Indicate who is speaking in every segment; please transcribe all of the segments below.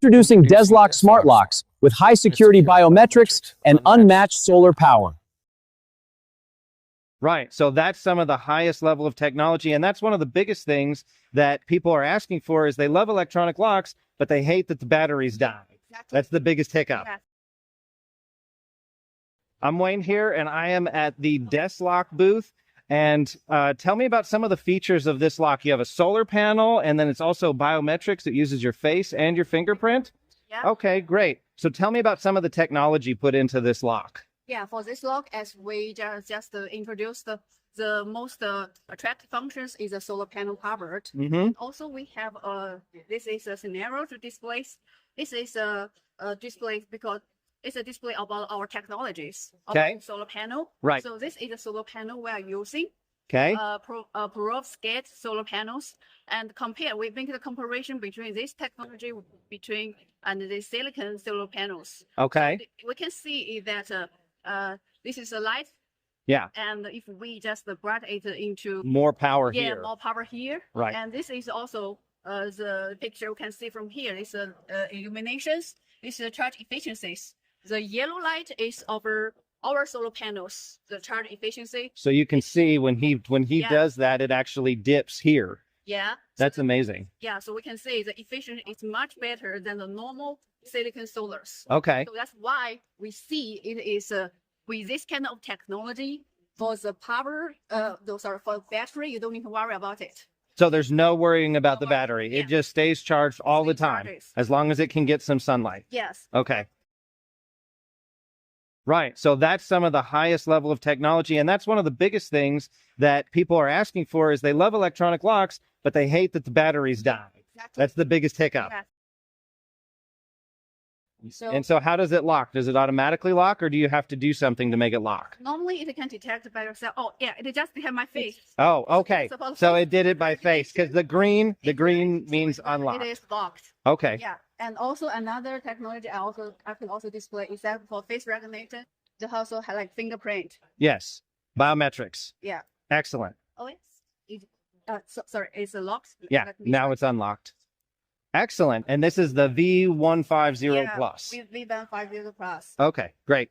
Speaker 1: Introducing DESLOC smart locks with high security biometrics and unmatched solar power.
Speaker 2: Right. So that's some of the highest level of technology. And that's one of the biggest things that people are asking for is they love electronic locks, but they hate that the batteries die.
Speaker 3: Exactly.
Speaker 2: That's the biggest hiccup.
Speaker 3: Yeah.
Speaker 2: I'm Wayne here, and I am at the DESLOC booth. And tell me about some of the features of this lock. You have a solar panel, and then it's also biometrics. It uses your face and your fingerprint.
Speaker 3: Yeah.
Speaker 2: Okay, great. So tell me about some of the technology put into this lock.
Speaker 3: Yeah, for this lock, as we just introduced, the most attractive functions is a solar panel covered. Also, we have this is a scenario to display. This is a display because it's a display about our technologies.
Speaker 2: Okay.
Speaker 3: Solar panel.
Speaker 2: Right.
Speaker 3: So this is a solar panel we are using.
Speaker 2: Okay.
Speaker 3: Perovskite solar panels, and we make the comparison between this technology and the silicon solar panels.
Speaker 2: Okay.
Speaker 3: So we can see that this is a light.
Speaker 2: Yeah.
Speaker 3: And if we just brought it into
Speaker 2: More power here.
Speaker 3: more power here.
Speaker 2: Right.
Speaker 3: And this is also the picture you can see from here. It's illuminations. This is charge efficiencies. The yellow light is our solar panels, the charge efficiency.
Speaker 2: So you can see when he
Speaker 3: Yeah.
Speaker 2: does that, it actually dips here.
Speaker 3: Yeah.
Speaker 2: That's amazing.
Speaker 3: Yeah, so we can see the efficiency is much better than the normal silicon solars.
Speaker 2: Okay.
Speaker 3: So that's why we see it is with this kind of technology for the power, for battery, you don't need to worry about it.
Speaker 2: So there's no worrying about the battery.
Speaker 3: Yeah.
Speaker 2: It just stays charged all the time,
Speaker 3: Charges.
Speaker 2: as long as it can get some sunlight.
Speaker 3: Yes.
Speaker 2: Okay. Right. So that's some of the highest level of technology. And that's one of the biggest things that people are asking for is they love electronic locks, but they hate that the batteries die.
Speaker 3: Exactly.
Speaker 2: That's the biggest hiccup.
Speaker 3: Yeah. So
Speaker 2: And so how does it lock? Does it automatically lock, or do you have to do something to make it lock?
Speaker 3: normally it can detect by yourself. Oh yeah, it just detect my face.
Speaker 2: Oh, okay.
Speaker 3: Suppose-
Speaker 2: So it did it by face because the green means unlocked.
Speaker 3: It is locked.
Speaker 2: Okay.
Speaker 3: Yeah, and also another technology I can also display is that for face recognition, they also have like fingerprint.
Speaker 2: Yes. Biometrics.
Speaker 3: Yeah.
Speaker 2: Excellent.
Speaker 3: Oh, sorry, it's locked.
Speaker 2: Yeah.
Speaker 3: Let me
Speaker 2: Now
Speaker 3: try.
Speaker 2: it's unlocked. Excellent. And this is the V150 Plus.
Speaker 3: With V150 Plus.
Speaker 2: Okay, great.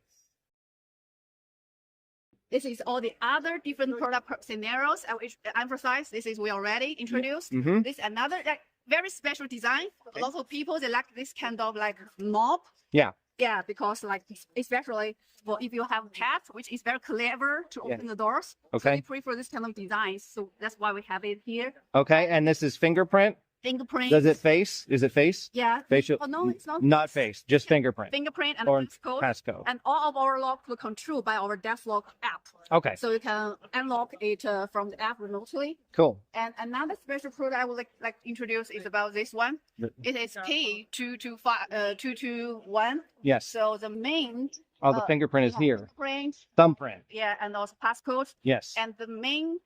Speaker 3: This is all the other different product scenarios I wish to emphasize. This is we already introduced.
Speaker 2: Mm-hmm.
Speaker 3: This another very special design. A lot of people they like this kind of like knob.
Speaker 2: Yeah.
Speaker 3: Yeah, because like especially for if you have pets, which is very clever to open the doors.
Speaker 2: Okay.
Speaker 3: So we prefer this kind of design. So that's why we have it here.
Speaker 2: Okay, and this is fingerprint.
Speaker 3: Fingerprint.
Speaker 2: Does it face? Is it face?
Speaker 3: Yeah.
Speaker 2: Facial?
Speaker 3: Oh no, it's not.
Speaker 2: Not face, just fingerprint.
Speaker 3: Fingerprint and
Speaker 2: Or
Speaker 3: passcode.
Speaker 2: passcode.
Speaker 3: And all of our lock will control by our DESLOC app.
Speaker 2: Okay,
Speaker 3: So you can unlock it from the app remotely.
Speaker 2: cool.
Speaker 3: And another special product I would like to introduce is about this one. It is P221.
Speaker 2: Yes.
Speaker 3: So the main
Speaker 2: Oh, the fingerprint is here.
Speaker 3: Fingerprint,
Speaker 2: Thumbprint.
Speaker 3: yeah, and also passcode.
Speaker 2: Yes.
Speaker 3: And the main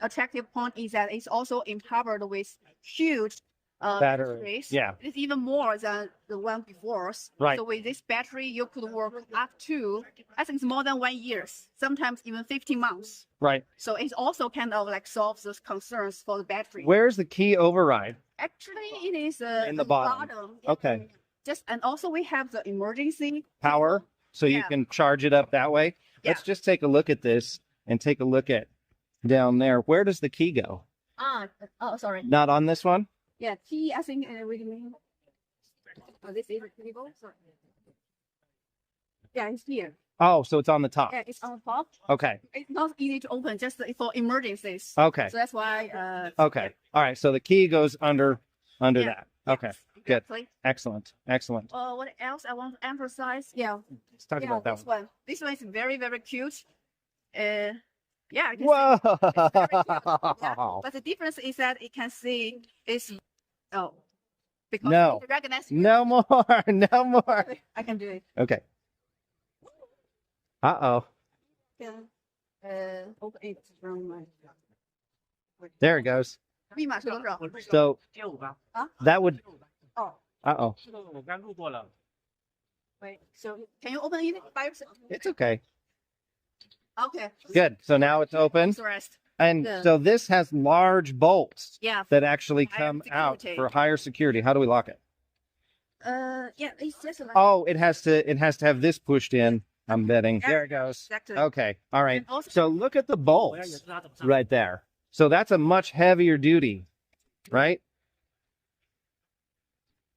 Speaker 3: attractive point is that it's also empowered with huge batteries.
Speaker 2: Yeah.
Speaker 3: It's even more than the one before.
Speaker 2: Right.
Speaker 3: So with this battery, you could work up to, I think it's more than 1 year, sometimes even 15 months.
Speaker 2: Right.
Speaker 3: So it also kind of like solves those concerns for the battery.
Speaker 2: Where's the key override?
Speaker 3: Actually, it is
Speaker 2: In the bottom. Okay.
Speaker 3: And also we have the emergency
Speaker 2: Power, so you
Speaker 3: Yeah.
Speaker 2: can charge it up that way. Let's just take a look at this and take a look at down there. Where does the key go?
Speaker 3: sorry.
Speaker 2: Not on this one?
Speaker 3: Yeah, key. I think we can. This is a cable. Sorry. Yeah, it's here.
Speaker 2: Oh, so it's on the top.
Speaker 3: Yeah, it's on top.
Speaker 2: Okay.
Speaker 3: It's not easy to open, just for emergencies.
Speaker 2: Okay.
Speaker 3: So that's why.
Speaker 2: Okay. All right. So the key goes under
Speaker 3: Yeah.
Speaker 2: that. Okay. Good.
Speaker 3: Exactly.
Speaker 2: Excellent. Excellent.
Speaker 3: What else I want to emphasize? Yeah.
Speaker 2: Let's talk about that
Speaker 3: this
Speaker 2: one.
Speaker 3: one. This one is very, very cute. Yeah. I can see
Speaker 2: Whoa.
Speaker 3: it's very cute. Yeah. But the difference is that it can see is because
Speaker 2: No.
Speaker 3: it recognizes
Speaker 2: No more. No more.
Speaker 3: I can do it.
Speaker 2: Okay. Uh-oh.
Speaker 3: Yeah. Open it from my.
Speaker 2: There it goes.
Speaker 3: 密码是多少？
Speaker 2: So that would.
Speaker 3: Oh.
Speaker 2: Uh-oh.
Speaker 3: Wait. So can you open it by yourself?
Speaker 2: It's okay.
Speaker 3: Okay.
Speaker 2: Good. So now it's open.
Speaker 3: The rest.
Speaker 2: And
Speaker 3: Yeah.
Speaker 2: so this has large bolts
Speaker 3: Yeah.
Speaker 2: that actually
Speaker 3: Higher
Speaker 2: come out
Speaker 3: security.
Speaker 2: for higher security. How do we lock it?
Speaker 3: Yeah, it's just like.
Speaker 2: Oh, it has to have this pushed in. I'm betting.
Speaker 3: Yeah,
Speaker 2: There it goes.
Speaker 3: exactly.
Speaker 2: Okay. All right.
Speaker 3: And also-
Speaker 2: So look at the bolts right there. So that's a much heavier duty, right?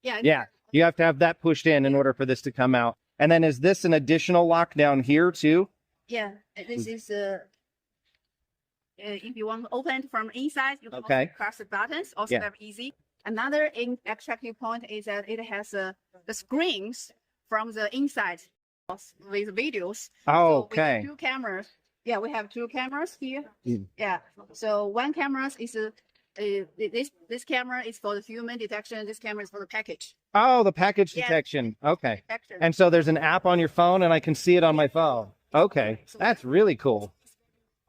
Speaker 3: Yeah.
Speaker 2: Yeah. You have to have that pushed in order for this to come out. And then is this an additional lock down here too?
Speaker 3: Yeah. This is if you want to open it from inside, you can
Speaker 2: Okay.
Speaker 3: also press the buttons. Also
Speaker 2: Yeah.
Speaker 3: very easy. Another attractive point is that it has the screens from the inside with videos.
Speaker 2: Oh,
Speaker 3: So we have
Speaker 2: okay.
Speaker 3: two cameras. Yeah, we have two cameras here.
Speaker 2: Mm.
Speaker 3: Yeah. So one camera is this camera is for the human detection. This camera is for the package.
Speaker 2: Oh, the package
Speaker 3: Yeah.
Speaker 2: detection. Okay.
Speaker 3: Detection.
Speaker 2: And so there's an app on your phone and I can see it on my phone. Okay. That's really cool.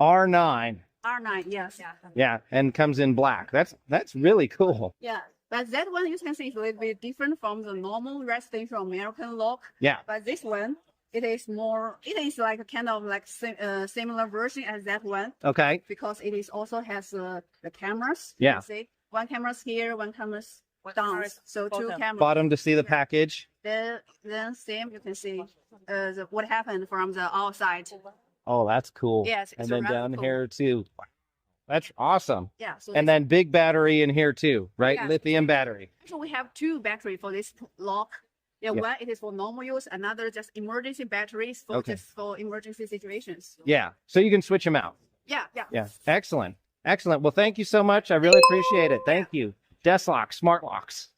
Speaker 2: R9.
Speaker 3: R9, yes.
Speaker 2: Yeah. And comes in black. That's really cool.
Speaker 3: Yeah. But that one you can see is a little bit different from the normal residential American lock.
Speaker 2: Yeah.
Speaker 3: But this one, it is like a kind of like similar version as that one
Speaker 2: Okay.
Speaker 3: because it is also has the cameras.
Speaker 2: Yeah.
Speaker 3: You see, one camera's here, one camera's down. So two cameras.
Speaker 2: Bottom to see the package.
Speaker 3: Then same you can see what happened from the outside.
Speaker 2: Oh, that's cool.
Speaker 3: Yes,
Speaker 2: And
Speaker 3: it's
Speaker 2: then
Speaker 3: rather
Speaker 2: down
Speaker 3: cool.
Speaker 2: here too. That's awesome.
Speaker 3: Yeah. So
Speaker 2: And
Speaker 3: this-
Speaker 2: then big battery in here too, right?
Speaker 3: Yeah.
Speaker 2: Lithium battery.
Speaker 3: So we have two battery for this lock. Yeah,
Speaker 2: Yeah.
Speaker 3: one it is for normal use, another just emergency batteries for
Speaker 2: Okay.
Speaker 3: just for emergency situations.
Speaker 2: Yeah. So you can switch them out.
Speaker 3: Yeah.
Speaker 2: Yeah. Excellent. Excellent. Well, thank you so much. I really appreciate it. Thank you. DESLOC, smart locks.